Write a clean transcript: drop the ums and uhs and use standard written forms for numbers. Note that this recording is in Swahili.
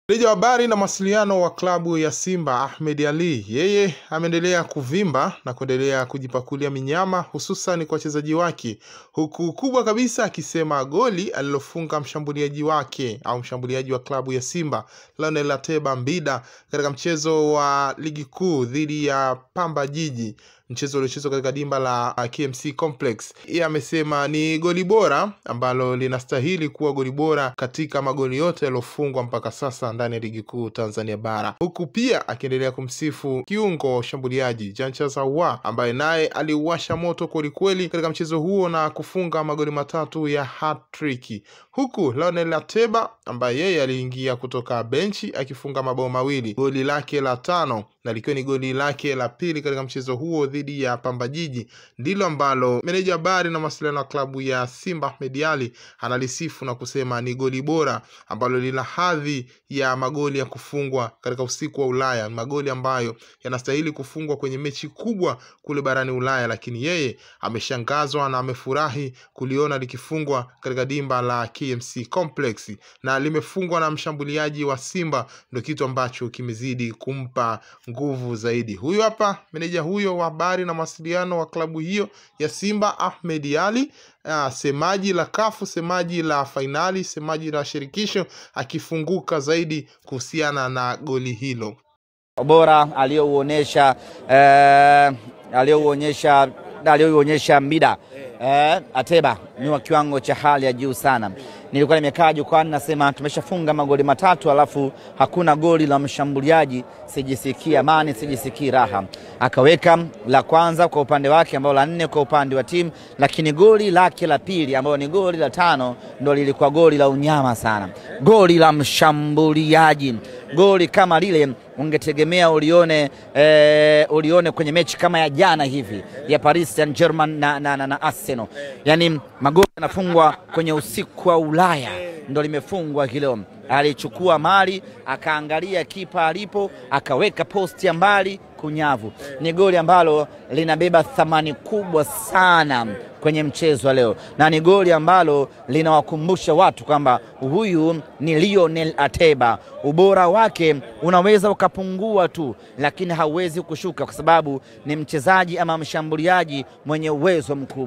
Meneja wa habari na mawasiliano wa klabu ya Simba Ahmed Ally, yeye ameendelea kuvimba na kuendelea kujipakulia minyama hususan kwa wachezaji wake, huku kubwa kabisa akisema goli alilofunga mshambuliaji wake au mshambuliaji wa klabu ya Simba Lionel Ateba Mbida katika mchezo wa ligi kuu dhidi ya Pamba Jiji, mchezo uliochezwa katika dimba la KMC Complex. Yeye amesema ni goli bora ambalo linastahili kuwa goli bora katika magoli yote yaliyofungwa mpaka sasa ndani ya ligi kuu Tanzania bara, huku pia akiendelea kumsifu kiungo wa ushambuliaji Jean Charles Ahoua ambaye naye aliuwasha moto kweli kweli katika mchezo huo na kufunga magoli matatu ya hat-trick, huku Lionel Ateba ambaye yeye aliingia kutoka benchi akifunga mabao mawili, goli lake la 5 na likiwa ni goli lake la pili katika mchezo huo dhidi ya Pamba Jiji, ndilo ambalo meneja habari na mawasiliano wa klabu ya Simba Ahmed Ally analisifu na kusema ni goli bora ambalo lina hadhi ya magoli ya kufungwa katika usiku wa Ulaya, magoli ambayo yanastahili kufungwa kwenye mechi kubwa kule barani Ulaya, lakini yeye ameshangazwa na amefurahi kuliona likifungwa katika dimba la KMC Complex na limefungwa na mshambuliaji wa Simba, ndio kitu ambacho kimezidi kumpa nguvu zaidi. Huyo hapa meneja huyo wa habari na mawasiliano wa klabu hiyo ya Simba Ahmed Ally, semaji la kafu, semaji la fainali, semaji la shirikisho, akifunguka zaidi kuhusiana na goli hilo. Ubora aliouonyesha Mbida Ateba ni wa kiwango cha hali ya juu sana. Nilikuwa nimekaa jukwani nasema tumeshafunga magoli matatu alafu hakuna goli la mshambuliaji, sijisikii amani, sijisikii raha. Akaweka la kwanza kwa upande wake ambao la 4 kwa upande wa timu, lakini goli lake la pili ambao ni goli la 5 ndio lilikuwa goli la unyama sana. Goli la mshambuliaji, goli kama lile ungetegemea ulione kwenye mechi kama ya jana hivi ya Paris Saint-Germain na Arsenal. Yani magoli yanafungwa kwenye usiku wa Ulaya, ndo limefungwa hilo. Alichukua mali, akaangalia kipa alipo, akaweka posti ya mbali kunyavu. Ni goli ambalo linabeba thamani kubwa sana kwenye mchezo leo, na ni goli ambalo linawakumbusha watu kwamba huyu ni Lionel Ateba. Ubora wake unaweza ukapungua tu, lakini hauwezi kushuka kwa sababu ni mchezaji ama mshambuliaji mwenye uwezo mkubwa.